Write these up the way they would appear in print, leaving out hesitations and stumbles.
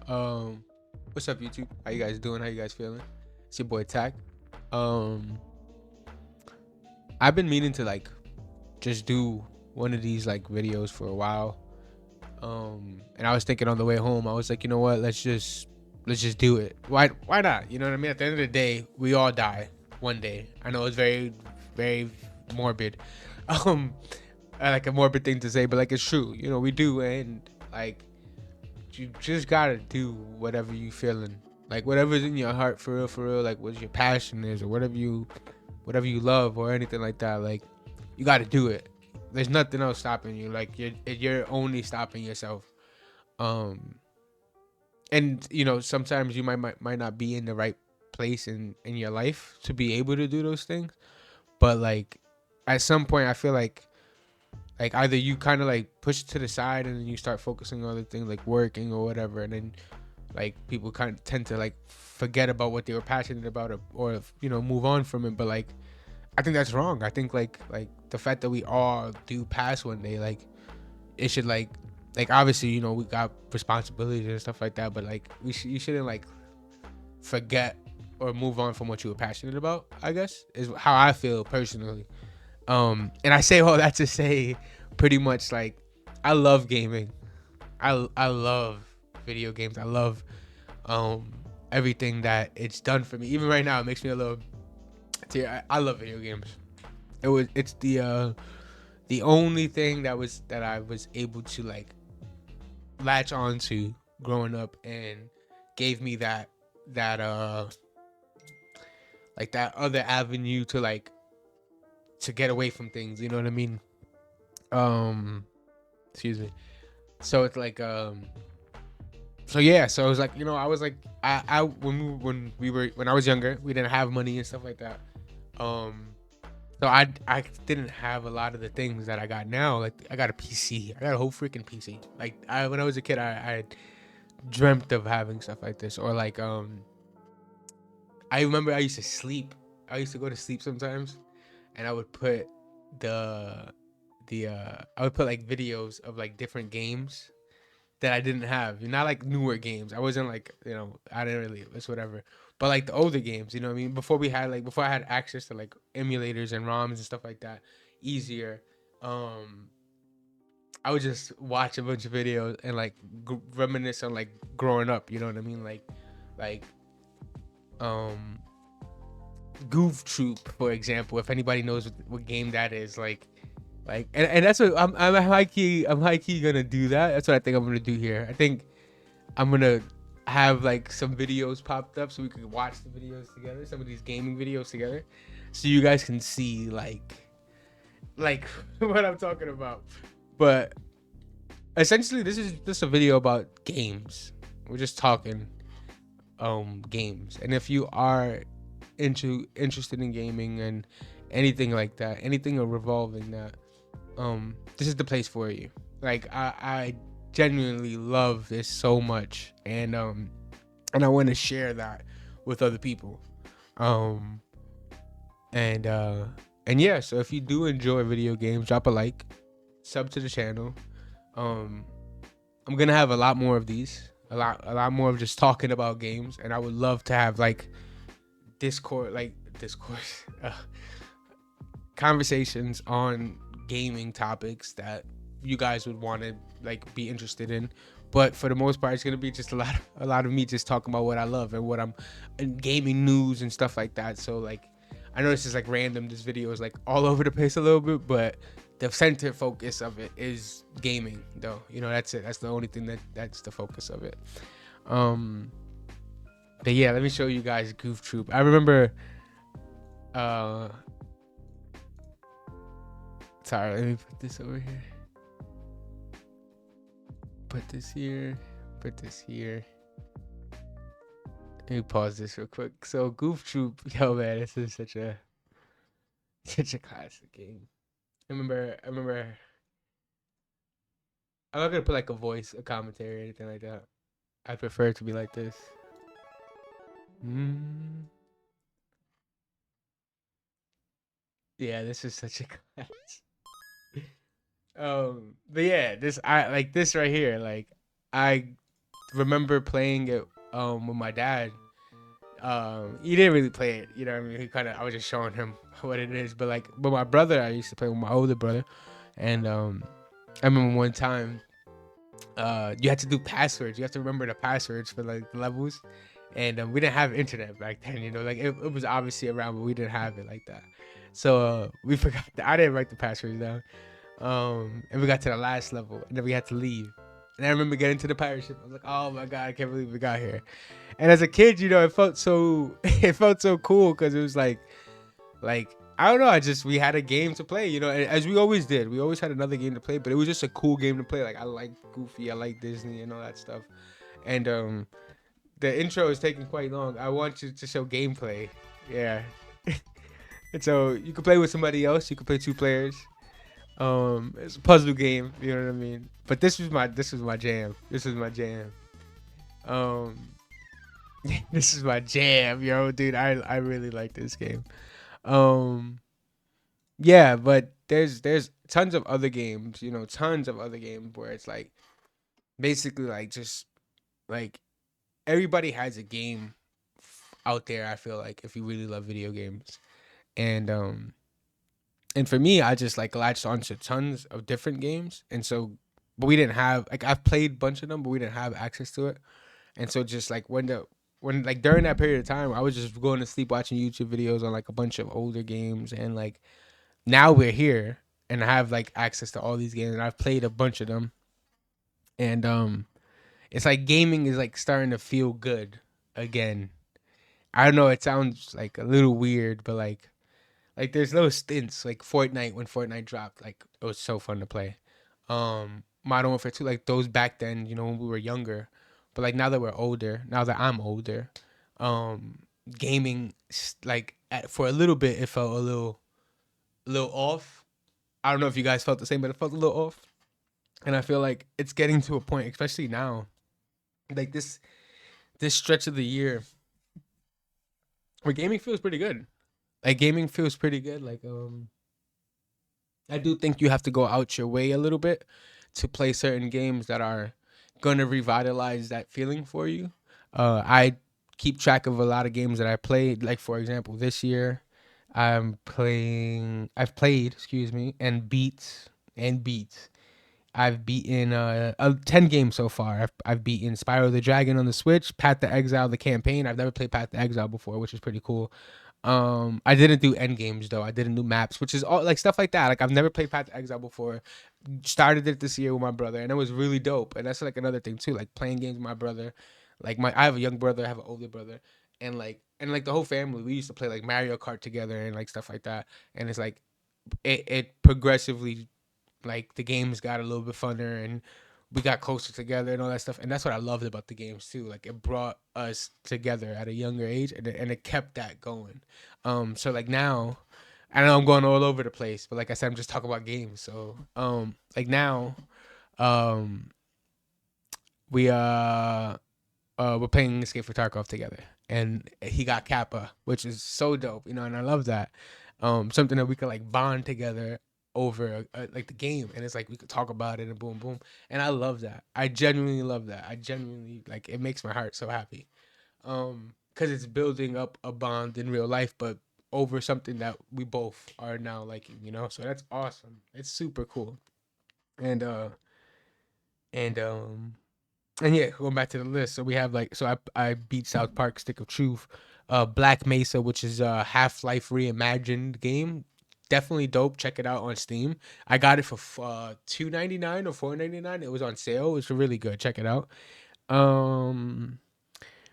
Um, what's up, YouTube? How you guys doing? How you guys feeling? It's your boy Tak. Um, I've been meaning to like just do one of these like videos for a while. And I was thinking on the way home, I was like, you know what? Let's just do it. Why not? You know what I mean? At the end of the day, we all die one day. I know it's very morbid. Um, like a morbid thing to say, but like it's true. You know, we do, and like you just gotta do whatever you feeling, like whatever's in your heart, for real, like what your passion is, or whatever you love, or anything like that. Like you gotta do it. There's nothing else stopping you. Like you're only stopping yourself. um and you know, sometimes you might not be in the right place in your life to be able to do those things, but like at some point I feel like either you kind of like push it to the side and then you start focusing on other things like working or whatever, and then like people kind of tend to like forget about what they were passionate about, or you know, move on from it. But like I think that's wrong. I think like the fact that we all do pass one day, like it should like obviously, you know, we got responsibilities and stuff like that, but like you shouldn't like forget or move on from what you were passionate about, I guess, is how I feel personally. And I say all that to say pretty much like I love gaming. I love video games. I love um everything that it's done for me. Even right now, it makes me a little tear. I love video games. It's the only thing that I was able to like latch onto growing up, and gave me that like that other avenue to like to get away from things. You know what I mean? Um, excuse me. So it's like so yeah, so it was like, you know, I was like I when I was younger, we didn't have money and stuff like that. um so I didn't have a lot of the things that I got now. Like I got a PC, I got a whole freaking PC. Like when I was a kid, I dreamt of having stuff like this. Or like I remember I used to sleep, I used to go to sleep sometimes, and I would put the I would put like videos of like different games that I didn't have. Not like newer games. I wasn't like, you know, I didn't really, it's whatever. But like the older games, you know what I mean? Before I had access to like emulators and ROMs and stuff like that, easier. Um, I would just watch a bunch of videos and like reminisce on like growing up. You know what I mean? Like um, Goof Troop, for example. If anybody knows what game that is, and that's what I'm high key gonna do that. That's what I think I'm gonna do here. I think I'm gonna have like some videos popped up so we could watch the videos together, some of these gaming videos together, so you guys can see like what I'm talking about. But essentially, this is just a video about games. We're just talking games, and if you are interested in gaming and anything like that, anything revolving that, this is the place for you. Like I genuinely love this so much, and I want to share that with other people. Um, and uh, and yeah, so if you do enjoy video games, drop a like, sub to the channel. Um, I'm gonna have a lot more of these, a lot more of just talking about games, and I would love to have like discourse, conversations on gaming topics that you guys would want to like be interested in. But for the most part, it's gonna be just a lot of me just talking about what I love and what I'm in gaming news and stuff like that. So like, I know this is like random. This video is like all over the place a little bit, but the center focus of it is gaming, though. You know, that's it. That's the only thing that's the focus of it. Um, but yeah, let me show you guys Goof Troop. I remember. Uh, sorry, let me put this over here. Put this here. Put this here. Let me pause this real quick. So Goof Troop, yo man, this is such a classic game. I remember. I'm not gonna put like a voice, a commentary, or anything like that. I prefer it to be like this. Mm. Yeah, this is such a class. But yeah, this I like this right here. Like I remember playing it with my dad. He didn't really play it, you know what I mean? I was just showing him what it is. But like, but my brother, I used to play with my older brother, and I remember one time, you had to do passwords. You have to remember the passwords for like the levels, and we didn't have internet back then. You know, like it was obviously around, but we didn't have it like that. So we forgot. I didn't write the passwords down. And we got to the last level, and then we had to leave. And I remember getting to the pirate ship. I was like, "Oh my god, I can't believe we got here!" And as a kid, you know, it felt so it felt so cool because it was like I don't know. I just we had a game to play, you know, as we always did. We always had another game to play, but it was just a cool game to play. Like I like Goofy, I like Disney, and all that stuff. And the intro is taking quite long. I want you to show gameplay. Yeah. And so you can play with somebody else. You can play two players. It's a puzzle game. You know what I mean? But this was my jam. This was my jam. Um, this is my jam, yo, dude. I really like this game. Um, yeah, but there's tons of other games, you know, tons of other games where it's like basically like just like everybody has a game out there. I feel like if you really love video games, and and for me, I just like latched onto tons of different games, and so but we didn't have like I've played a bunch of them, but we didn't have access to it, and so just like when like during that period of time, I was just going to sleep watching YouTube videos on like a bunch of older games, and like now we're here and I have like access to all these games and I've played a bunch of them, and it's like gaming is like starting to feel good again. I don't know, it sounds like a little weird, but like there's no stints like Fortnite. When Fortnite dropped, like it was so fun to play. Modern Warfare 2, like those back then, you know, when we were younger. But like now that we're older, now that I'm older, um gaming like for a little bit it felt a little off. I don't know if you guys felt the same, but it felt a little off. And I feel like it's getting to a point, especially now, like this stretch of the year where gaming feels pretty good. Like gaming feels pretty good. Like I do think you have to go out your way a little bit to play certain games that are gonna revitalize that feeling for you. I keep track of a lot of games that I played. Like for example, this year I've played, excuse me, and beat I've beaten 10 games so far. I've beaten Spyro the Dragon on the Switch, Path the Exile, the campaign. I've never played Path the Exile before, which is pretty cool. I didn't do end games though. I didn't do maps, which is all like stuff like that. Like I've never played Path to Exile before. Started it this year with my brother, and it was really dope. And that's like another thing too, like playing games with my brother. Like I have a young brother, I have an older brother, and like the whole family. We used to play like Mario Kart together and like stuff like that. And it's like it progressively like the games got a little bit funner and we got closer together and all that stuff. And that's what I loved about the games too. Like it brought us together at a younger age, and it kept that going. So like now, I know I'm going all over the place, but like I said, I'm just talking about games. So like now, um, we we're playing Escape for Tarkov together, and he got Kappa, which is so dope, you know, and I love that. Something that we could like bond together over like the game, and it's like we could talk about it and boom, boom, and I love that. I genuinely love that. I genuinely like it makes my heart so happy, because it's building up a bond in real life, but over something that we both are now liking, you know. So that's awesome. It's super cool, and and um and yeah, going back to the list, so we have like I beat South Park Stick of Truth, Black Mesa, which is a Half Life reimagined game. Definitely dope. Check it out on Steam. I got it for $2.99 or $4.99. It was on sale. It's really good. Check it out. Um,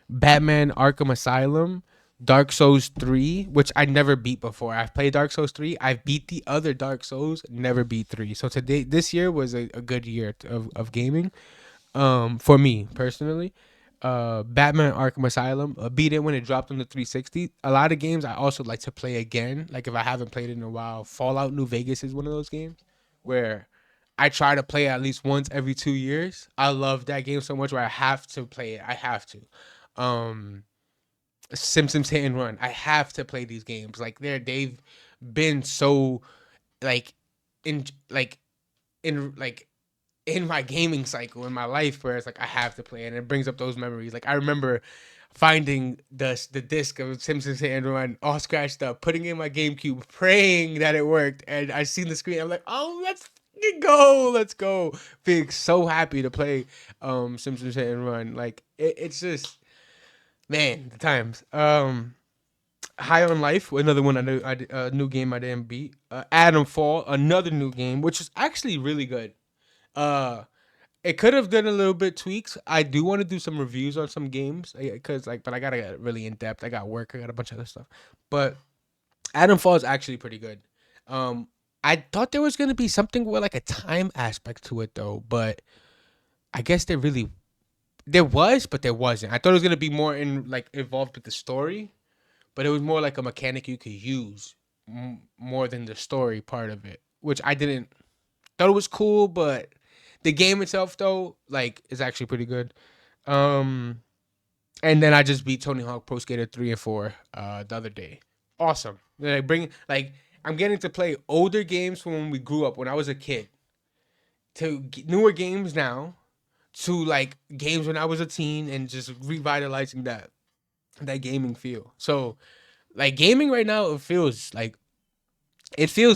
Batman Arkham Asylum, Dark Souls 3, which I never beat before. I've played Dark Souls 3. I've beat the other Dark Souls, never beat 3. So this year was a good year of gaming, for me personally. Batman Arkham Asylum, beat it when it dropped on the 360. A lot of games I also like to play again, like if I haven't played it in a while. Fallout New Vegas is one of those games where I try to play it at least once every 2 years. I love that game so much where I have to play it. I have to. um Simpsons Hit and Run, I have to play these games. Like they've been so like in like in my gaming cycle in my life where it's like I have to play, and it brings up those memories. Like I remember finding the disc of Simpsons Hit and Run all scratched up, putting it in my GameCube, praying that it worked, and I seen the screen. I'm like, oh, let's go, being so happy to play Simpsons Hit and Run. Like it's just, man, the times. High on Life, another one new game I didn't beat. Adam Fall, another new game, which is actually really good. Uh, it could have done a little bit tweaks. I do want to do some reviews on some games because but I gotta get really in depth. I got work. I got a bunch of other stuff. But Adam Fall is actually pretty good. Um, I thought there was gonna be something with like a time aspect to it though, but I guess there was, but there wasn't. I thought it was gonna be more involved with the story, but it was more like a mechanic you could use more than the story part of it, which I didn't. Thought it was cool, but the game itself though, like, is actually pretty good. Um, and then I just beat Tony Hawk Pro Skater 3 and 4 the other day. Awesome. I'm getting to play older games from when we grew up, when I was a kid, to newer games now, to like games when I was a teen, and just revitalizing that gaming feel. So like gaming right now, it feels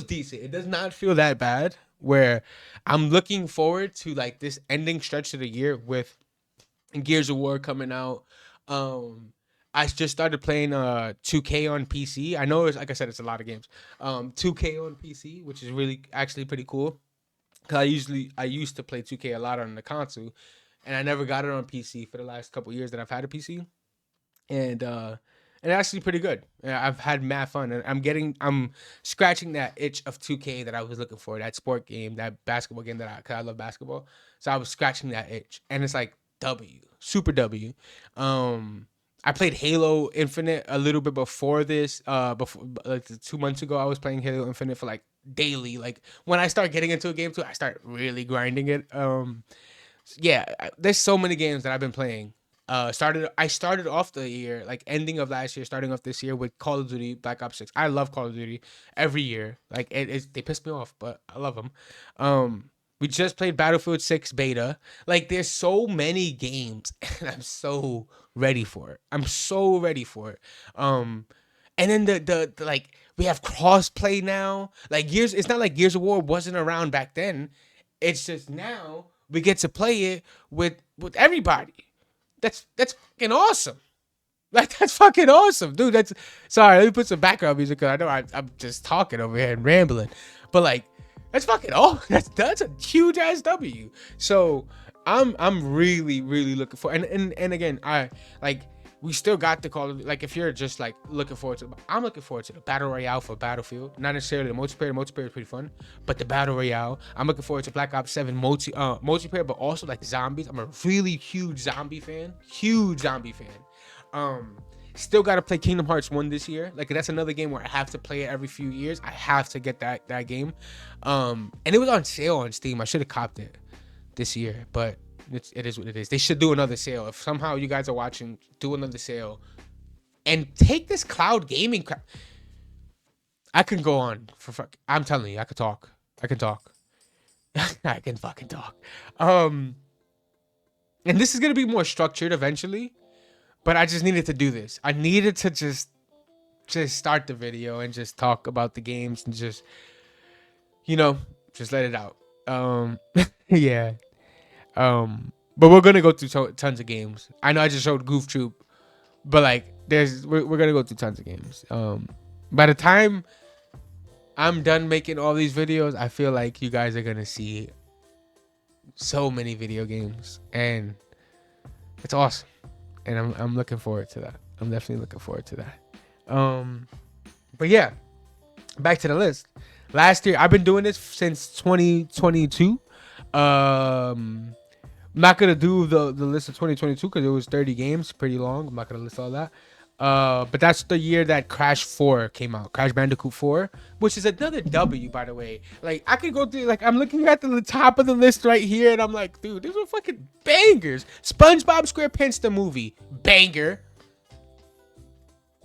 decent. It does not feel that bad. Where I'm looking forward to like this ending stretch of the year with Gears of War coming out. Um, I just started playing 2K on PC. I know it's, like I said, it's a lot of games. 2K on PC, which is really actually pretty cool. Cause I used to play 2K a lot on the console, and I never got it on PC for the last couple years that I've had a PC, and actually pretty good. Yeah, I've had mad fun, and I'm scratching that itch of 2K that I was looking for, that sport game, that basketball game cause I love basketball. So I was scratching that itch, and it's like super W. I played Halo Infinite a little bit before this. Before like 2 months ago, I was playing Halo Infinite for like daily. Like when I start getting into a game too, I start really grinding it. Yeah, there's so many games that I've been playing. I started off the year, like ending of last year, starting off this year with Call of Duty Black Ops 6. I love Call of Duty every year. Like they piss me off, but I love them. We just played Battlefield 6 beta. Like there's so many games, and I'm so ready for it. I'm so ready for it. And then the like we have crossplay now. Like Gears, it's not like Gears of War wasn't around back then. It's just now we get to play it with everybody. That's fucking awesome. Like that's fucking awesome, dude. That's sorry. Let me put some background music because I know I'm just talking over here and rambling, but like that's fucking awesome. That's a huge ass W. So I'm really looking for and again I like we still got the call. Like if you're just like looking forward to, I'm looking forward to the battle royale for Battlefield. Not necessarily the multiplayer. Multiplayer is pretty fun, but the battle royale. I'm looking forward to Black Ops 7 multiplayer, but also like zombies. I'm a really huge zombie fan. Huge zombie fan. Still got to play Kingdom Hearts 1 this year. Like that's another game where I have to play it every few years. I have to get that game. And it was on sale on Steam. I should have copped it this year, but it is what it is. They should do another sale. If somehow you guys are watching, do another sale and take this cloud gaming crap. I can go on for fuck. I'm telling you, I could talk. I can talk. I can fucking talk. And this is gonna be more structured eventually, but I just needed to do this. I needed to just start the video and just talk about the games and just just let it out. Yeah. But we're gonna go through tons of games. I know I just showed Goof Troop, but like we're gonna go through tons of games. By the time I'm done making all these videos, I feel like you guys are gonna see so many video games, and it's awesome. And I'm looking forward to that. I'm definitely looking forward to that. But yeah, back to the list. Last year, I've been doing this since 2022. I'm not gonna do the list of 2022 because it was 30 games, pretty long. I'm not gonna list all that. But that's the year that Crash 4 came out, Crash Bandicoot 4, which is another W, by the way. Like I could go through, like I'm looking at the top of the list right here, and I'm like, dude, these are fucking bangers. SpongeBob SquarePants the movie, banger.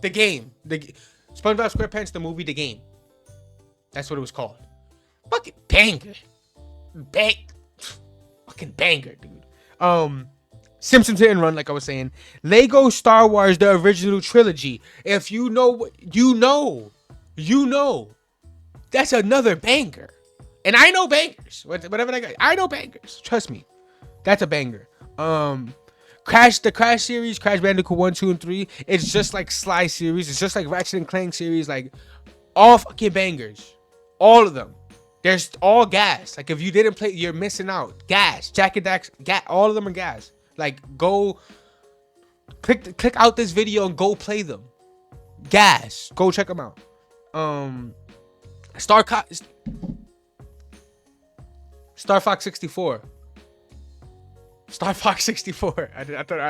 The game, SpongeBob SquarePants the movie, the game. That's what it was called. Fucking banger. fucking banger, dude. Simpsons Hit and Run, like I was saying. Lego Star Wars, the original trilogy. If you know, you know. That's another banger. And I know bangers. Whatever I know bangers. Trust me. That's a banger. The Crash series, Crash Bandicoot 1, 2, and 3. It's just like Sly series. It's just like Ratchet and Clank series. Like, all fucking bangers. All of them. There's all gas. Like, if you didn't play, you're missing out. Gas. Jack and Dax. All of them are gas. Like, go click out this video and go play them. Gas. Go check them out. Star Fox 64. Star Fox 64. I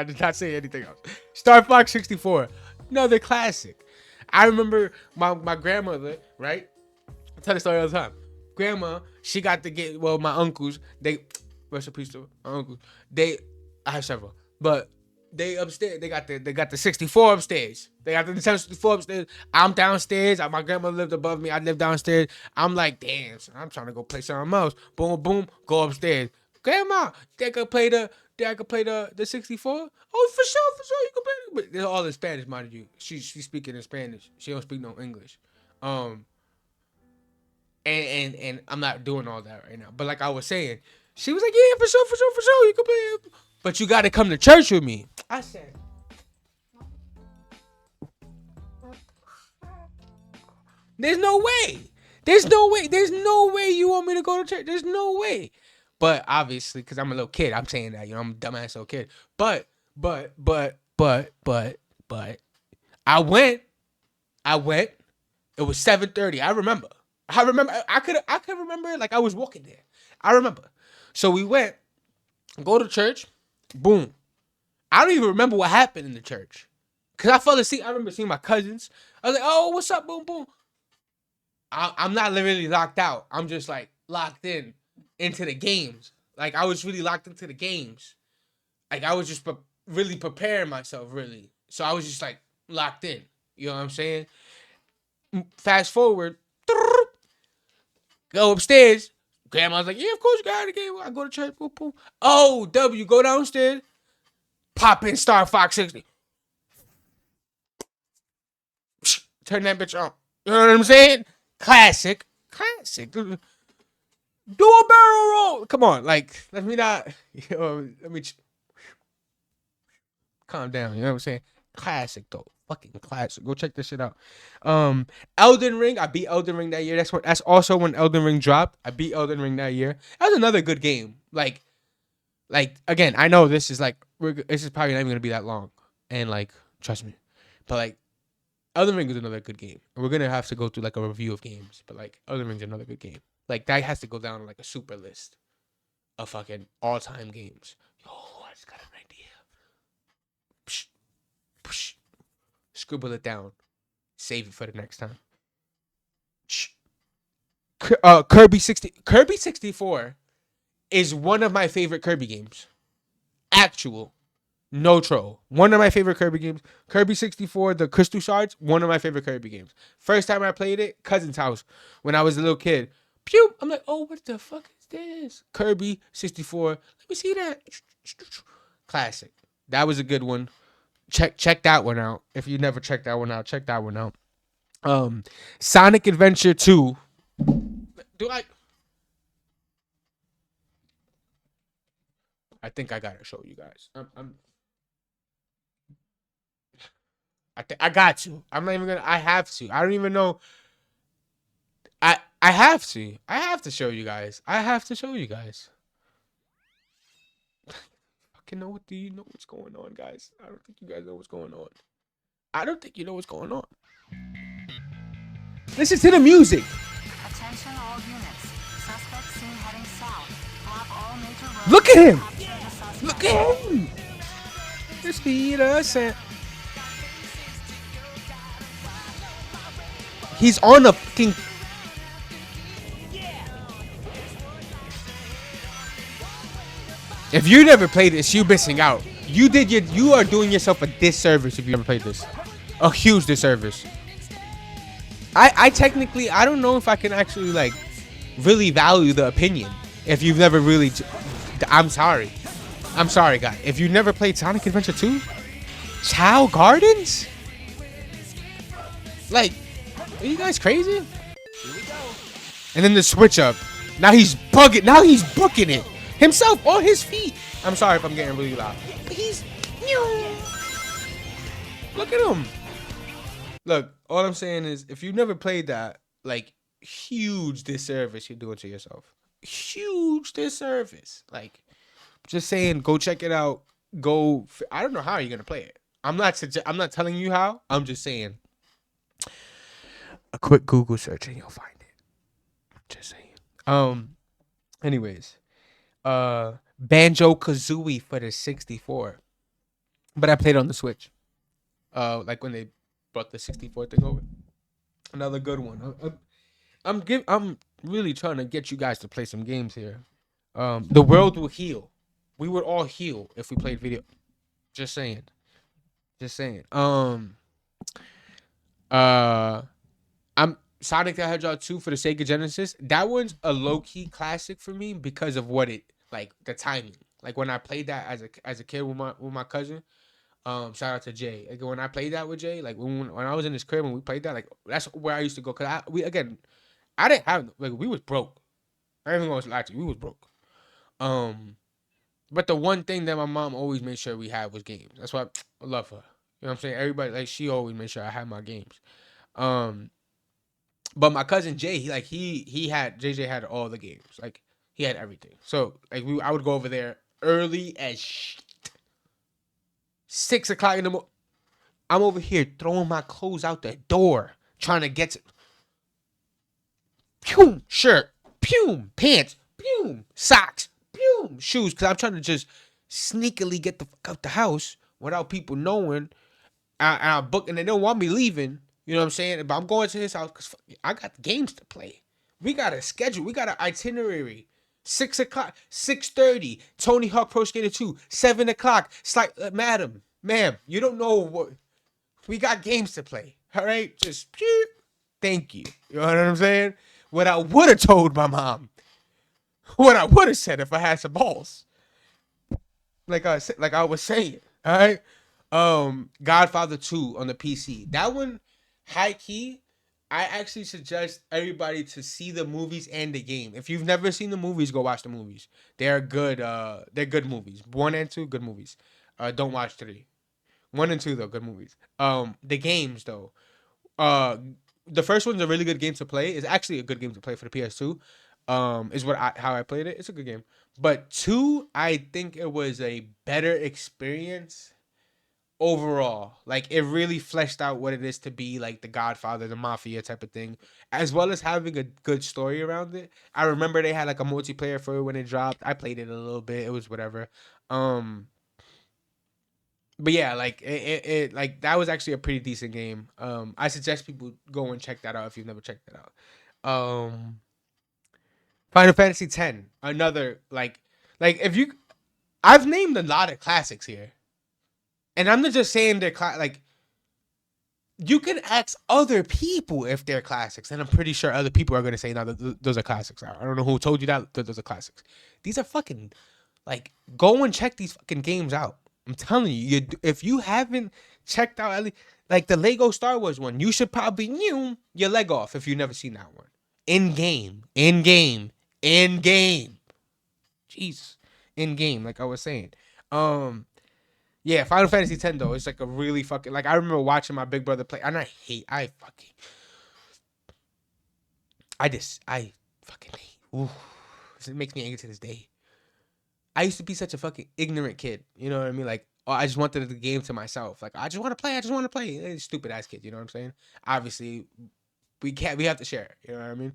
did not say anything else. Star Fox 64. Another classic. I remember my grandmother, right? I tell the story all the time. Grandma, she got to get, well, my uncles, they, rest in peace to my uncles. I have several, but they upstairs, they got the 64 upstairs. They got the Nintendo 64 upstairs. I'm downstairs. My grandmother lived above me. I lived downstairs. I'm like, damn, son, I'm trying to go play something else. Boom, boom, go upstairs. Grandma, I could play the 64. Oh, for sure, you can play it. But they're all in Spanish, mind you. She's speaking in Spanish. She don't speak no English. And I'm not doing all that right now. But like I was saying, she was like, yeah, for sure, you can play it. But you got to come to church with me. I said, there's no way you want me to go to church. There's no way. But obviously, because I'm a little kid, I'm saying that, I'm a dumbass little kid. But I went. It was 7:30. I remember. I could remember it like I was walking there. I remember. So we went, go to church. Boom. I don't even remember what happened in the church. Because I fell asleep. I remember seeing my cousins. I was like, oh, what's up? Boom, boom. I'm not literally locked out. I'm just like locked into the games. Like, I was really locked into the games. Like, I was just really preparing myself, really. So I was just like locked in. You know what I'm saying? Fast forward. Go upstairs. Grandma's like, yeah, of course you got the game. I go to church. Boom, boom. Oh, W, go downstairs. Pop in Star Fox 60. Turn that bitch on. You know what I'm saying? Classic. Do a barrel roll. Come on, like, let me calm down. You know what I'm saying? Classic though. Fucking classic. Go check this shit out. Elden Ring. I beat Elden Ring that year. That's also when Elden Ring dropped. I beat Elden Ring that year. That was another good game. Like again, I know this is probably not even gonna be that long. And like, trust me. But like, Elden Ring is another good game. We're gonna have to go through like a review of games. But like, Elden Ring's another good game. Like, that has to go down on like a super list of fucking all-time games. Yo, I just got an idea. Psh. Scribble it down. Save it for the next time. Kirby 64 is one of my favorite Kirby games. Actual. No troll. One of my favorite Kirby games. Kirby 64, the Crystal Shards, one of my favorite Kirby games. First time I played it, cousin's house, when I was a little kid. Pew! I'm like, oh, what the fuck is this? Kirby 64. Let me see that. Classic. That was a good one. Check that one out. If you never checked that one out, check that one out. Sonic Adventure 2. I think I gotta show you guys. I got to. I'm not even gonna. I have to. I don't even know. I have to. I have to show you guys. Fucking know what? Do you know what's going on, guys? I don't think you guys know what's going on. I don't think you know what's going on. Listen to the music. Attention all units. Suspect seen heading south. Block all major roads. Look at him. Look at him. The speed of sound. He's on a fucking. If you never played this, you're missing out. You are doing yourself a disservice if you never played this. A huge disservice. I technically, I don't know if I can actually like really value the opinion if you've never really I'm sorry. I'm sorry, guy. If you never played Sonic Adventure 2, Chow Gardens? Like, are you guys crazy? And then the switch up. Now he's bugging. Now he's booking it himself on his feet. I'm sorry if I'm getting really loud, but he's. Look at him. Look, all I'm saying is, if you never played that, like, huge disservice you're doing to yourself. Huge disservice. Like, just saying, go check it out. Go. I don't know how you're gonna play it. I'm not telling you how. I'm just saying. A quick Google search and you'll find it. Just saying. Anyways, Banjo Kazooie for the 64, but I played on the Switch. Like when they brought the 64 thing over. Another good one. I'm really trying to get you guys to play some games here. The world will heal. We would all heal if we played video. Just saying. Just saying. I'm Sonic the Hedgehog 2 for the Sega Genesis. That one's a low key classic for me because of what it like the timing. Like when I played that as a kid with my cousin. Shout out to Jay. Like when I played that with Jay, like when I was in his crib and we played that, like that's where I used to go. Cause I didn't have like we was broke. I ain't even gonna lie to you, we was broke. But the one thing that my mom always made sure we had was games. That's why I love her. You know what I'm saying? Everybody like she always made sure I had my games. But my cousin Jay, he had JJ had all the games. Like he had everything. So like I would go over there early as 6 o'clock in the morning. I'm over here throwing my clothes out the door, trying to get to. Pew, shirt, pew, pants, pew, socks, pew, shoes. Because I'm trying to just sneakily get the fuck out the house without people knowing. I book, and they don't want me leaving. You know what I'm saying? But I'm going to his house because I got games to play. We got a schedule. We got an itinerary. 6 o'clock, 6:30. Tony Hawk Pro Skater 2. 7 o'clock. Ma'am, you don't know what. We got games to play. All right? Just thank you. You know what I'm saying? What I would have told my mom. What I would have said if I had some balls. Like I was saying. All right? Godfather 2 on the PC. That one, high key, I actually suggest everybody to see the movies and the game. If you've never seen the movies, go watch the movies. They're good. They're good movies. 1 and 2, good movies. Don't watch 3. 1 and 2 though, good movies. The games though. The first one's a really good game to play. It's actually a good game to play for the PS2. Is how I played it. It's a good game. But 2, I think it was a better experience overall. Like it really fleshed out what it is to be like the Godfather, the mafia type of thing, as well as having a good story around it. I remember they had like a multiplayer for it when it dropped. I played it a little bit. It was whatever. But yeah, like it like that was actually a pretty decent game. I suggest people go and check that out if you've never checked that out. Final Fantasy X, another like if you, I've named a lot of classics here, and I'm not just saying they're like. You can ask other people if they're classics, and I'm pretty sure other people are gonna say, "No, those are classics." I don't know who told you that. Those are classics. These are fucking like go and check these fucking games out. I'm telling you, if you haven't checked out like the Lego Star Wars one, you should probably your leg off if you've never seen that one. In game. Jeez, in game. Like I was saying, yeah, Final Fantasy X though, it's like a really fucking like I remember watching my big brother play, and I fucking hate. Ooh, it makes me angry to this day. I used to be such a fucking ignorant kid. You know what I mean? Like, oh, I just wanted the game to myself. Like, I just want to play. I just want to play. Stupid ass kid. You know what I'm saying? Obviously, we can't. We have to share. You know what I mean?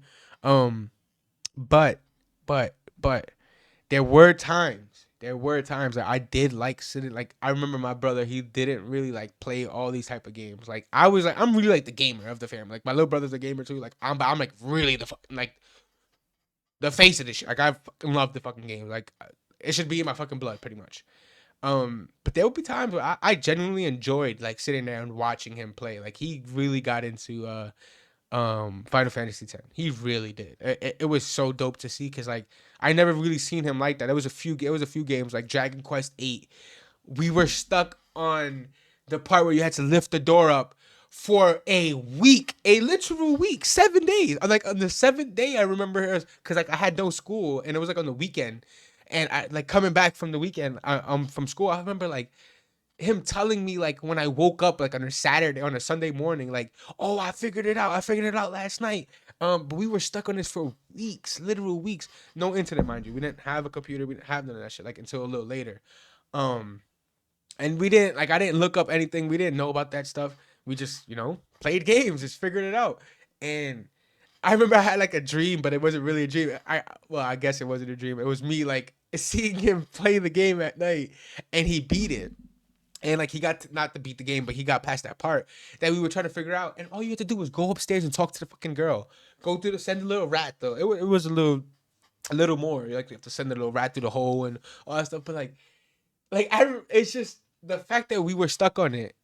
But there were times. That I did like sitting. Like, I remember my brother. He didn't really like play all these type of games. Like, I was like, I'm really like the gamer of the family. Like, my little brother's a gamer too. Like, I'm like really the fucking like the face of this shit. Like, I fucking love the fucking game. Like. It should be in my fucking blood, pretty much. But there would be times where I genuinely enjoyed like sitting there and watching him play. Like he really got into Final Fantasy X. He really did. It was so dope to see because like I never really seen him like that. It was a few games like Dragon Quest 8. We were stuck on the part where you had to lift the door up for a week, a literal week, 7 days. Like on the seventh day, I remember because like I had no school and it was like on the weekend, and I like coming back from the weekend, from school. I remember like him telling me like when I woke up like on a Saturday on a Sunday morning, like, oh, I figured it out. I figured it out last night. But we were stuck on this for weeks, literal weeks. No internet, mind you. We didn't have a computer. We didn't have none of that shit like until a little later. Um, and we didn't like I didn't look up anything. We didn't know about that stuff. We just played games, just figured it out. And I remember I had like a dream, but it wasn't really a dream. I guess it wasn't a dream. It was me like seeing him play the game at night, and he beat it. And like he got not to beat the game, but he got past that part that we were trying to figure out. And all you had to do was go upstairs and talk to the fucking girl. Go through the send a little rat though. It was a little more. Like you have to send a little rat through the hole and all that stuff. But it's just the fact that we were stuck on it.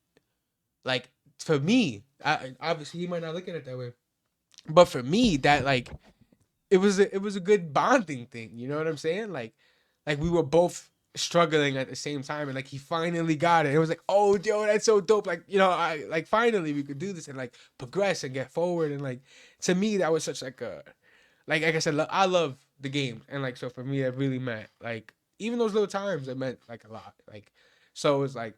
Like for me, obviously he might not look at it that way, but for me, that like it was a good bonding thing. You know what I'm saying? Like we were both struggling at the same time, and like he finally got it. It was like, oh, yo, that's so dope. Like I like finally we could do this and like progress and get forward. And like to me, that was such like a like I said, I love the game, and like so for me, it really meant like even those little times, it meant like a lot. Like so it's like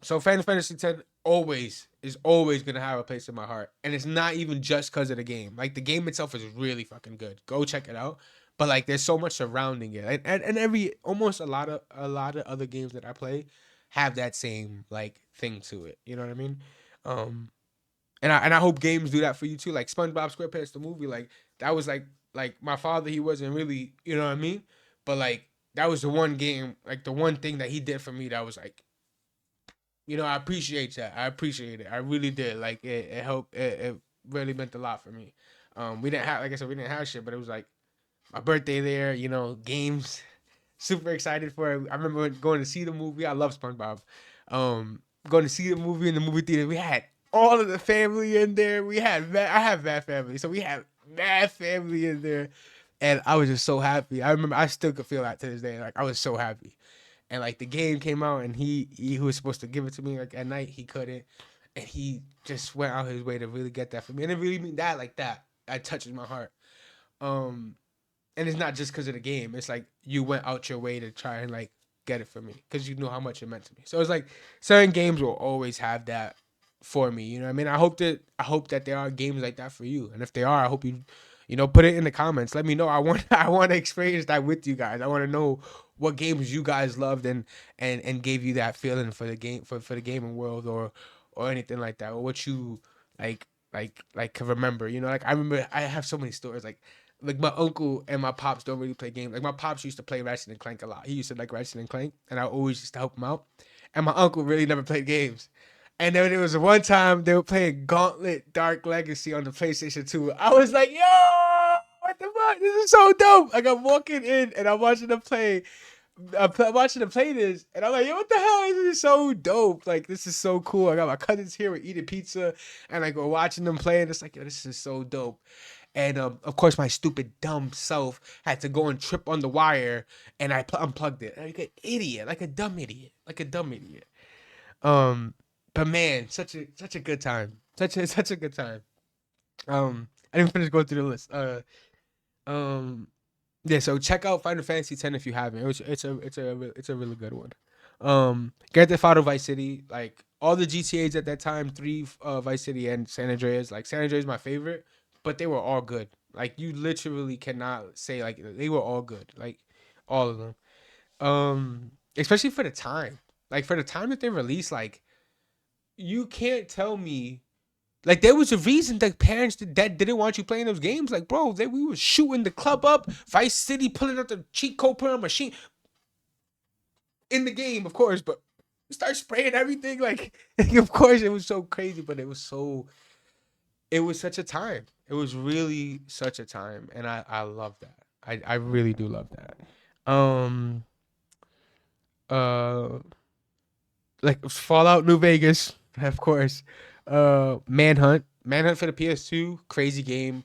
so Final Fantasy X always is always gonna have a place in my heart, and it's not even just because of the game. Like the game itself is really fucking good. Go check it out. But like, there's so much surrounding it, and every almost a lot of other games that I play have that same like thing to it. You know what I mean? Um, and I hope games do that for you too. Like SpongeBob SquarePants the movie, like that was like my father. He wasn't really, you know what I mean? But like that was the one game, like the one thing that he did for me that was like I appreciate that. I appreciate it. I really did. Like it helped. It really meant a lot for me. We didn't have, like I said, we didn't have shit, but it was like my birthday there. Games. Super excited for it. I remember going to see the movie. I love SpongeBob. Going to see the movie in the movie theater. We had all of the family in there. I have mad family, so we had mad family in there, and I was just so happy. I remember I still could feel that to this day. Like I was so happy. And like the game came out, and he who was supposed to give it to me like at night, he couldn't, and he just went out his way to really get that for me, and it really mean that like that touches my heart. Um, and it's not just because of the game. It's like you went out your way to try and like get it for me because you know how much it meant to me. So it's like certain games will always have that for me. You know what I mean? I hope that there are games like that for you. And if they are, I hope you put it in the comments. Let me know. I want to experience that with you guys. I want to know what games you guys loved and gave you that feeling for the game for the gaming world or anything like that, or what you like can remember. Like I remember I have so many stories like my uncle and my pops don't really play games. Like my pops used to play Ratchet and Clank a lot. He used to like Ratchet and Clank, and I always used to help him out. And my uncle really never played games. And then there was one time they were playing Gauntlet Dark Legacy on the PlayStation 2. I was like, yo, what the fuck? This is so dope. Like I'm walking in and I'm watching them play. Watching them play this, and I'm like, yo, what the hell? This is so dope. Like, this is so cool. I got my cousins here. We're eating pizza, and like we're watching them play, and it's like, yo, this is so dope. And of course, my stupid dumb self had to go and trip on the wire, and I unplugged it. Like an idiot, like a dumb idiot, like a dumb idiot. Um, but man, such a good time, such a good time. I didn't finish going through the list. Um, yeah, so check out Final Fantasy X if you haven't. It's a really good one. Grand Theft Auto Vice City, like all the GTA's at that time, three Vice City and San Andreas. Like San Andreas is my favorite, but they were all good. Like you literally cannot say like they were all good. Like all of them. Especially for the time. Like for the time that they released, like you can't tell me like there was a reason that parents that didn't want you playing those games. Like, bro, we were shooting the club up, Vice City, pulling out the cheat code, putting on a machine in the game, of course, but start spraying everything. Like, of course, it was so crazy, but it was such a time. It was really such a time, and I love that. I really do love that. Um, uh, like Fallout New Vegas, of course. Manhunt. Manhunt for the PS2, crazy game.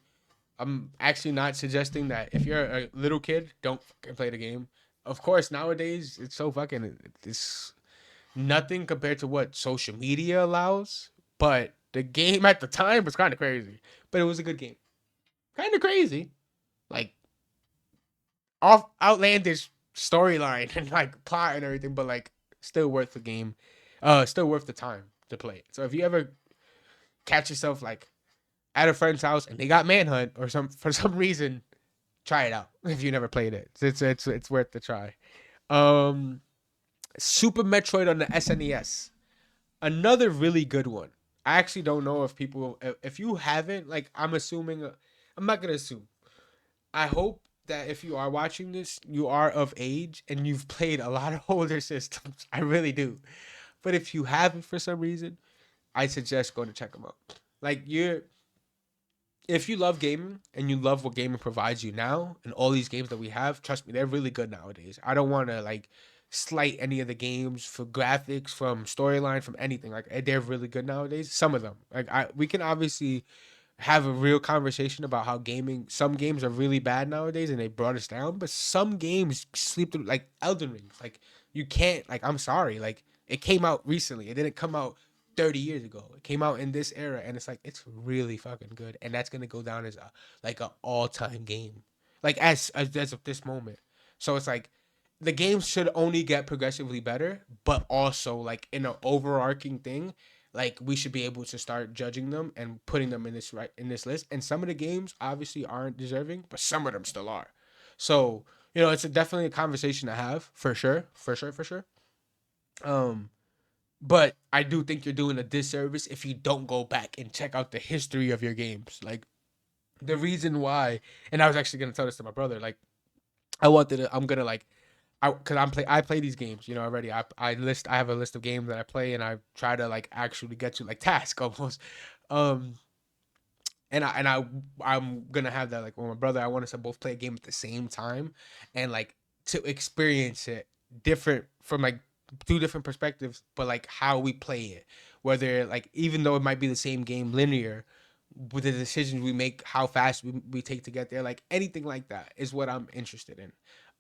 I'm actually not suggesting that if you're a little kid, don't fucking play the game. Of course, nowadays it's so fucking it's nothing compared to what social media allows. But the game at the time was kind of crazy. But it was a good game. Kind of crazy, like off outlandish storyline and like plot and everything, but like still worth the game. Still worth the time to play it. So if you ever catch yourself like at a friend's house and they got Manhunt or some for some reason, try it out if you never played it. It's worth the try. Um, Super Metroid on the SNES, another really good one. I actually don't know if people if you haven't like I'm assuming I'm not gonna assume. I hope that if you are watching this, you are of age and you've played a lot of older systems. I really do. But if you haven't for some reason, I suggest going to check them out. Like you're if you love gaming and you love what gaming provides you now and all these games that we have, trust me, they're really good nowadays. I don't want to like slight any of the games for graphics, from storyline, from anything. Like they're really good nowadays. Some of them, like we can obviously have a real conversation about how gaming. Some games are really bad nowadays and they brought us down, but some games sleep through. Like Elden Ring, like you can't. Like I'm sorry, like it came out recently. It didn't come out 30 years ago. It came out in this era and it's like it's really fucking good and that's going to go down as a like a all-time game. Like as of this moment. So it's like the games should only get progressively better, but also like in an overarching thing, like we should be able to start judging them and putting them in this right in this list. And some of the games obviously aren't deserving, but some of them still are. So, it's definitely a conversation to have for sure, for sure, for sure. Um but I do think you're doing a disservice if you don't go back and check out the history of your games. Like the reason why, and I was actually gonna tell this to my brother. Like I'm gonna like, cause I play these games, already. I have a list of games that I play, and I try to like actually get to like task almost. Um, I'm gonna have that like with my brother. I want us to both play a game at the same time, and like to experience it different from like two different perspectives, but like how we play it. Whether like even though it might be the same game linear, with the decisions we make, how fast we take to get there, like anything like that is what I'm interested in.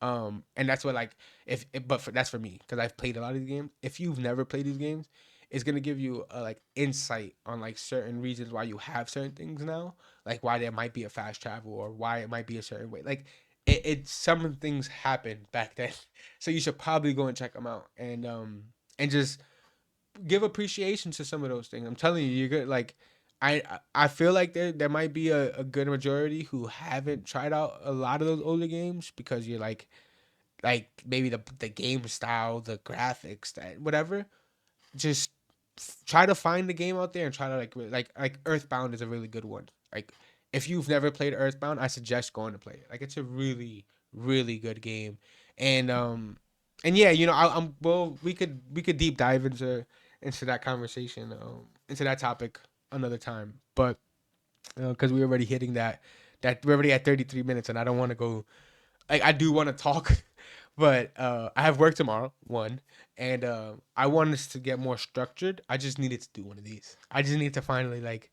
And that's what like that's for me because I've played a lot of these games. If you've never played these games, it's gonna give you a like insight on like certain reasons why you have certain things now, like why there might be a fast travel or why it might be a certain way. Like some things happened back then, so you should probably go and check them out and just give appreciation to some of those things. I'm telling you, you're good. Like I feel like there might be a good majority who haven't tried out a lot of those older games because you're like maybe the game style, the graphics, that whatever. Just try to find the game out there and try to like Earthbound is a really good one. Like if you've never played Earthbound, I suggest going to play it. Like it's a really really good game, and and yeah, I'm well we could deep dive into that conversation, into that topic another time, but because we're already hitting that we're already at 33 minutes and I don't want to go like I do want to talk, but I have work tomorrow, one, and I want us to get more structured. I just needed to do one of these. I just need to finally like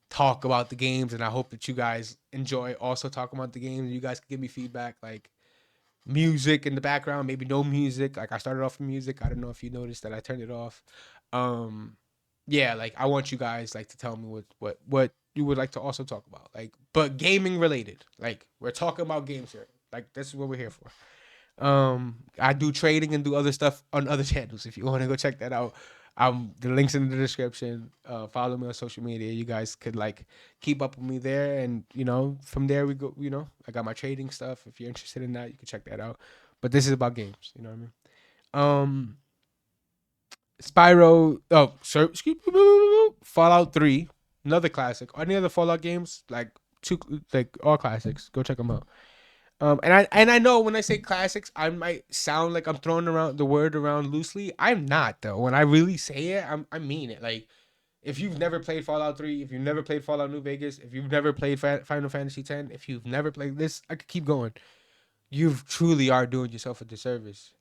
talk about the games, and I hope that you guys enjoy also talking about the games. You guys can give me feedback, like music in the background, maybe no music. Like I started off with music. I don't know if you noticed that I turned it off. Um, yeah, like I want you guys like to tell me what you would like to also talk about, like but gaming related. Like we're talking about games here. Like this is what we're here for. I do trading and do other stuff on other channels. If you want to go check that out, the links in the description. Follow me on social media. You guys could like keep up with me there, and from there we go. I got my trading stuff. If you're interested in that, you can check that out. But this is about games. You know what I mean? Um, Spyro. Oh, sorry, Fallout 3, another classic. Any other Fallout games like two, like all classics? Go check them out. And I know when I say classics, I might sound like I'm throwing around the word around loosely. I'm not though. When I really say it, I mean it. Like if you've never played Fallout 3, if you've never played Fallout New Vegas, if you've never played Final Fantasy 10, if you've never played this, I could keep going. You truly are doing yourself a disservice.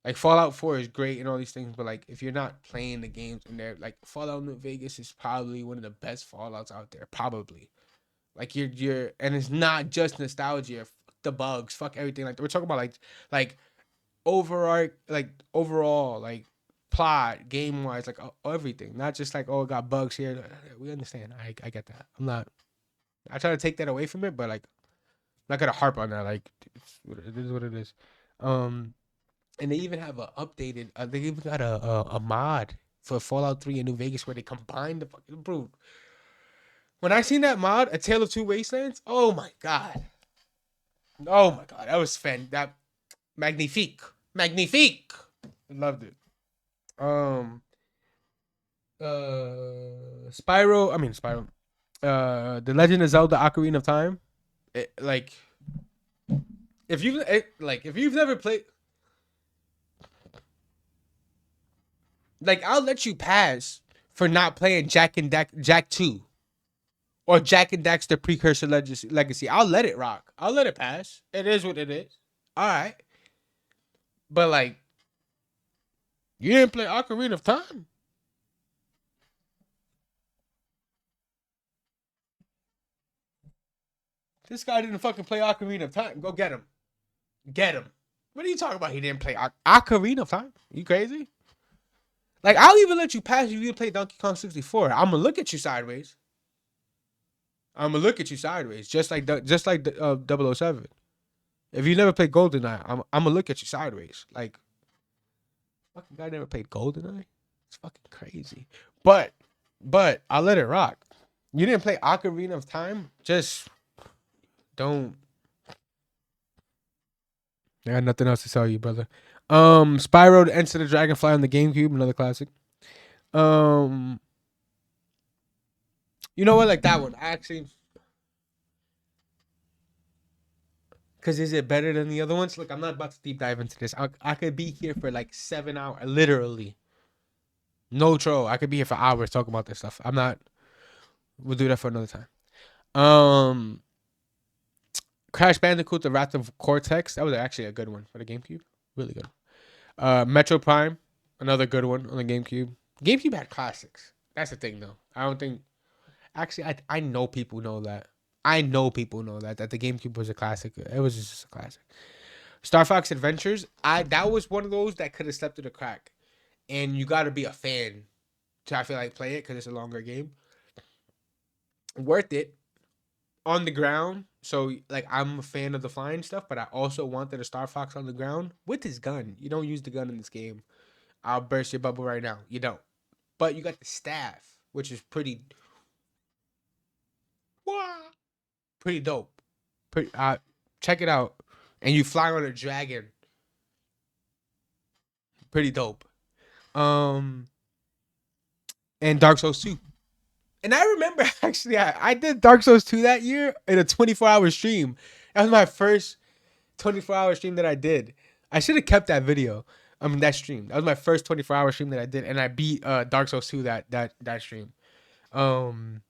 Like Fallout 4 is great and all these things, but like if you're not playing the games in there, like Fallout New Vegas is probably one of the best Fallouts out there, probably. Like you're and it's not just nostalgia. The bugs, fuck everything. Like we're talking about like overall like plot, game wise, like everything. Not just like, oh, it got bugs here. We understand. I get that. I try to take that away from it, but like I'm not gonna harp on that. Like it is what it is. Um and they even have a updated. They even got a mod for Fallout 3 in New Vegas where they combine the fucking bro. When I seen that mod, A Tale of Two Wastelands, oh my god, that was fan that magnifique, magnifique. I loved it. Um, Spyro. I mean Spyro. The Legend of Zelda: Ocarina of Time. Like if you've never played, like I'll let you pass for not playing Jack 2 or Jack and Daxter Precursor Legacy. I'll let it rock. I'll let it pass. It is what it is. All right. But like you didn't play Ocarina of Time. This guy didn't fucking play Ocarina of Time. Go get him. Get him. What are you talking about? He didn't play Ocarina of Time. You crazy? Like I'll even let you pass if you didn't play Donkey Kong 64. I'm gonna look at you sideways. Just like the 007. If you never played GoldenEye, I'm gonna look at you sideways. Like fucking guy never played GoldenEye. It's fucking crazy. But I'll let it rock. You didn't play Ocarina of Time? Just don't. I got nothing else to tell you, brother. Spyro the Enter the Dragonfly on the GameCube, another classic. Um, you know what? Like that one, I actually. Cause is it better than the other ones? Look, I'm not about to deep dive into this. I could be here for like 7 hours, literally. No troll. I could be here for hours talking about this stuff. I'm not. We'll do that for another time. Um, Crash Bandicoot: The Wrath of Cortex. That was actually a good one for the GameCube. Really good. Metro Prime, another good one on the GameCube. GameCube had classics. That's the thing, though. I don't think. Actually, I know people know that. I know people know that the GameCube was a classic. It was just a classic. Star Fox Adventures. That was one of those that could have slept through the crack, and you got to be a fan to I feel like play it because it's a longer game. Worth it. On the ground. So like I'm a fan of the flying stuff, but I also wanted a Star Fox on the ground with his gun. You don't use the gun in this game. I'll burst your bubble right now. You don't. But you got the staff, which is pretty dope. Pretty check it out. And you fly on a dragon. Pretty dope. Um and Dark Souls 2. And I remember actually I did Dark Souls 2 that year in a 24-hour stream. That was my first 24-hour stream that I did. I should have kept that video. I mean that stream. That was my first 24-hour stream that I did, and I beat Dark Souls 2 that stream. Um,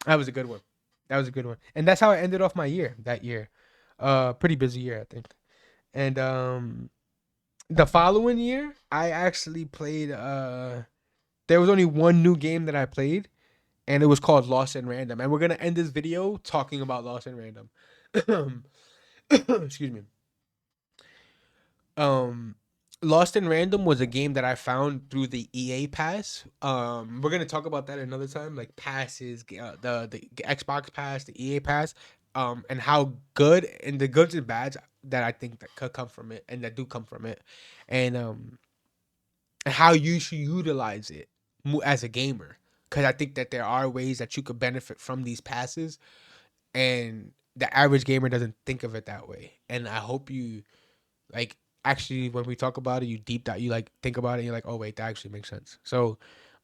that was a good one. That was a good one, and that's how I ended off my year that year. Pretty busy year I think. And the following year I actually played. There was only one new game that I played, and it was called Lost in Random. And we're gonna end this video talking about Lost in Random. Excuse me. Um, Lost in Random was a game that I found through the EA Pass. We're gonna talk about that another time, like passes, the Xbox Pass, the EA Pass, and how good and the goods and bads that I think that could come from it and that do come from it, and how you should utilize it as a gamer. Because I think that there are ways that you could benefit from these passes, and the average gamer doesn't think of it that way. And I hope you like actually when we talk about it, you deep dive, you like think about it, and you're like, oh wait, that actually makes sense. So,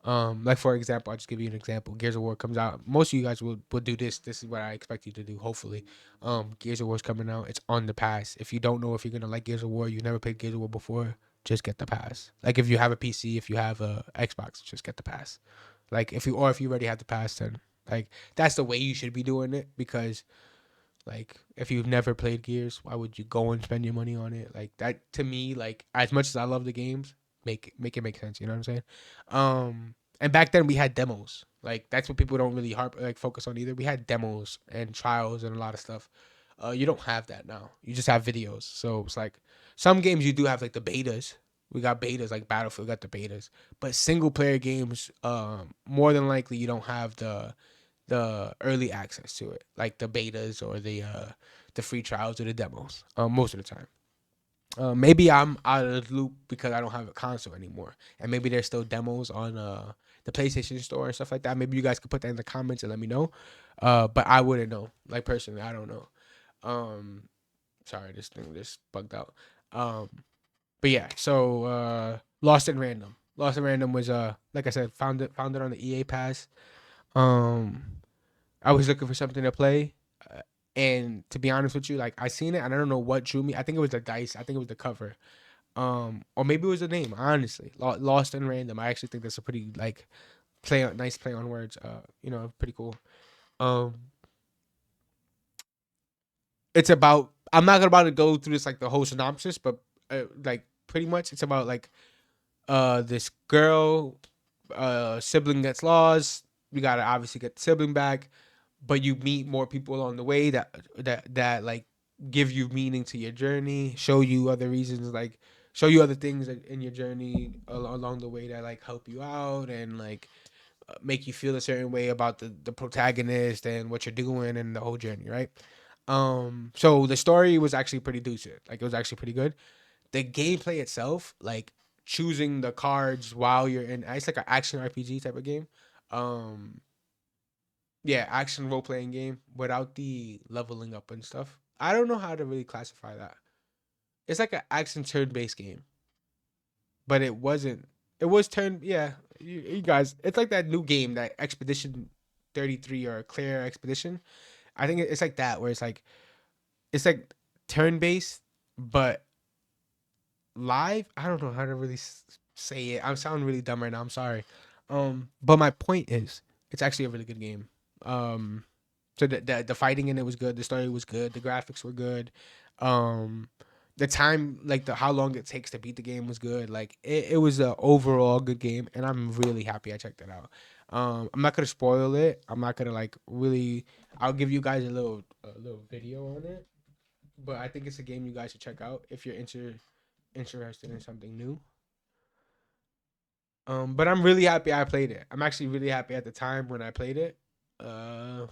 like for example, I'll just give you an example. Gears of War comes out. Most of you guys will do this. This is what I expect you to do. Hopefully, Gears of War's coming out. It's on the pass. If you don't know if you're gonna like Gears of War, you never played Gears of War before, just get the pass. Like if you have a PC, if you have a Xbox, just get the pass. Like if you already have the pass, then like that's the way you should be doing it because Like, if you've never played Gears, why would you go and spend your money on it? Like that to me, like as much as I love the games, make it make sense. You know what I'm saying? And back then we had demos. Like that's what people don't really focus on either. We had demos and trials and a lot of stuff. You don't have that now. You just have videos. So it's like some games you do have like the betas. We got betas like Battlefield got the betas, but single player games, more than likely you don't have the early access to it, like the betas or the free trials or the demos. Most of the time. Maybe I'm out of the loop because I don't have a console anymore, and maybe there's still demos on the PlayStation Store and stuff like that. Maybe you guys could put that in the comments and let me know. But I wouldn't know. Like personally, I don't know. Um, Sorry, this thing just bugged out. Um, but yeah, so Lost in Random. Lost in Random was like I said, found it on the EA Pass. Um, I was looking for something to play, and to be honest with you, like I seen it, and I don't know what drew me. I think it was the dice. I think it was the cover, or maybe it was the name. Honestly, Lost and Random. I actually think that's a pretty like nice play on words. Pretty cool. Um, it's about. I'm not about to go through this like the whole synopsis, but like pretty much it's about like this girl, sibling gets lost. We gotta obviously get the sibling back, but you meet more people along the way that like give you meaning to your journey, show you other reasons, like show you other things in your journey along the way that like help you out and like make you feel a certain way about the protagonist and what you're doing and the whole journey, right? So the story was actually pretty decent. Like it was actually pretty good. The gameplay itself, like choosing the cards while you're in, it's like an action RPG type of game. Um, yeah, action role playing game without the leveling up and stuff. I don't know how to really classify that. It's like an action turn based game, but it wasn't. It was turn. Yeah, you guys. It's like that new game, that Expedition 33 or Claire Expedition. I think it's like that, where it's like turn based, but live. I don't know how to really say it. I'm sounding really dumb right now. I'm sorry. But my point is, it's actually a really good game. Um, so the fighting in it was good. The story was good. The graphics were good. Um, the time, like the how long it takes to beat the game was good. Like it was a overall good game, and I'm really happy I checked it out. I'm not gonna spoil it. I'm not gonna like really. I'll give you guys a little video on it, but I think it's a game you guys should check out if you're interested in something new. But I'm really happy I played it. I'm actually really happy at the time when I played it. Let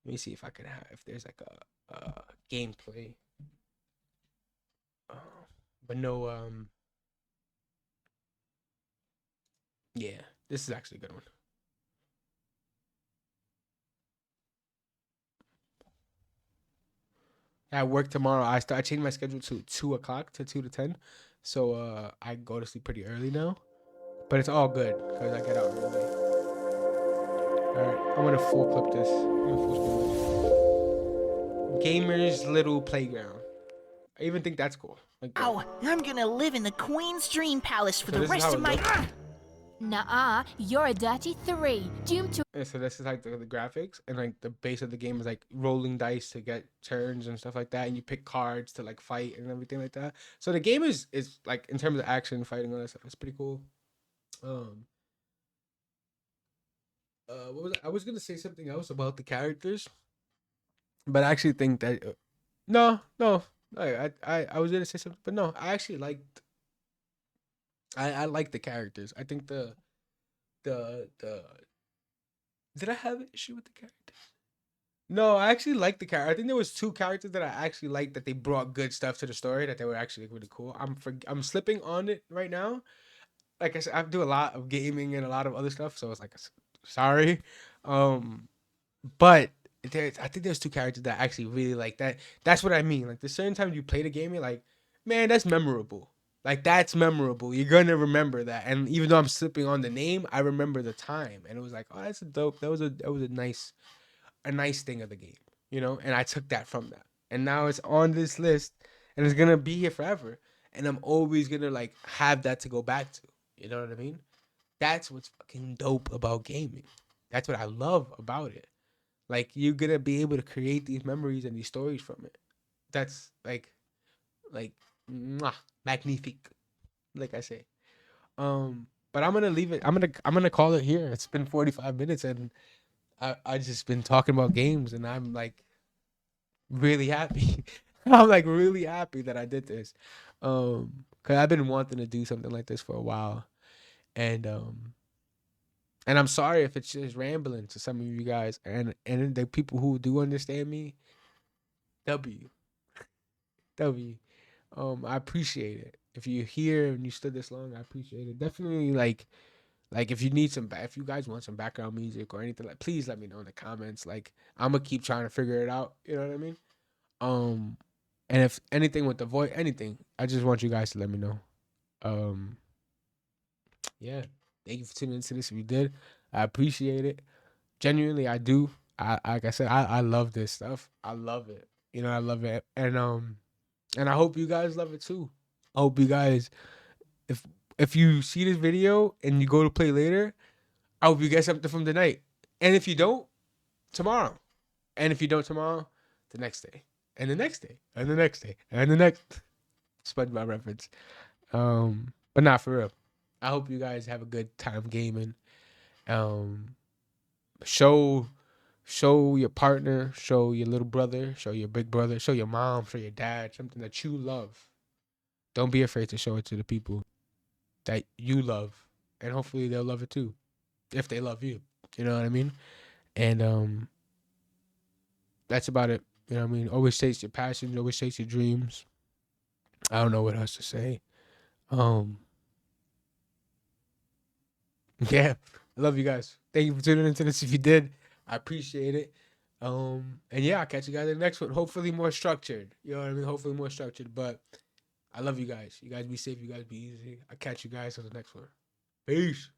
me see if I can have if there's like a gameplay. Uh, but no, yeah, this is actually a good one. At work tomorrow, I changed my schedule to 2 o'clock to 2 to 10, so I go to sleep pretty early now. But it's all good because I get out early. All right, I'm gonna full clip this. I'm gonna full screen this. Gamers little playground. I even think that's cool. Like that. Oh, I'm gonna live in the Queen's Dream Palace for So the this is rest how of it my. looks. Nuh-uh, you're a dirty 3, doomed to And so this is like the graphics, and like the base of the game is like rolling dice to get turns and stuff like that, and you pick cards to like fight and everything like that. So the game is like in terms of action, fighting, all that stuff, it's pretty cool. Um, what was I was gonna say something else about the characters, but I actually think that no, I was gonna say something, but no, I actually liked I like the characters. I think the did I have an issue with the characters? No, I actually like the character. I think there was two characters that I actually liked that they brought good stuff to the story that they were actually really cool. I'm slipping on it right now. Like I said, I do a lot of gaming and a lot of other stuff, so it's like sorry. Um, but I think there's two characters that I actually really like. That's what I mean. Like there's certain times you play the game, you're like, man, that's memorable. Like that's memorable. You're gonna remember that. And even though I'm slipping on the name, I remember the time. And it was like, oh, that's a dope. That was a nice thing of the game, and I took that from that. And now it's on this list and it's gonna be here forever. And I'm always gonna like have that to go back to. You know what I mean? That's what's fucking dope about gaming. That's what I love about it. Like you're gonna be able to create these memories and these stories from it. That's like mwah, magnifique, like I say. But I'm gonna leave it. I'm gonna call it here. It's been 45 minutes, and I just been talking about games, and I'm like really happy. I'm like really happy that I did this. Cause I've been wanting to do something like this for a while, and and I'm sorry if it's just rambling to some of you guys, and the people who do understand me. W W. I appreciate it. If you're here and you stood this long, I appreciate it. Definitely like if you need if you guys want some background music or anything, like please let me know in the comments. Like I'm gonna keep trying to figure it out. You know what I mean? Um, and if anything with the voice, anything, I just want you guys to let me know. Um, yeah. Thank you for tuning into this. If you did, I appreciate it. Genuinely, I do. I like I said, I love this stuff. I love it. You know, I love it. And I hope you guys love it too. I hope you guys if if you see this video and you go to play later, I hope you get something from the night. And if you don't, tomorrow. And if you don't tomorrow, the next day. And the next day. And the next day. And the next SpongeBob reference. But not for real. I hope you guys have a good time gaming. Um show your partner, show your little brother, show your big brother, show your mom, show your dad, something that you love. Don't be afraid to show it to the people that you love. And hopefully they'll love it too. If they love you. You know what I mean? And that's about it. You know what I mean? Always chase your passions, always chase your dreams. I don't know what else to say. Um yeah. I love you guys. Thank you for tuning into this. If you did, I appreciate it. And yeah, I'll catch you guys in the next one. Hopefully more structured. You know what I mean? Hopefully more structured. But I love you guys. You guys be safe. You guys be easy. I'll catch you guys on the next one. Peace.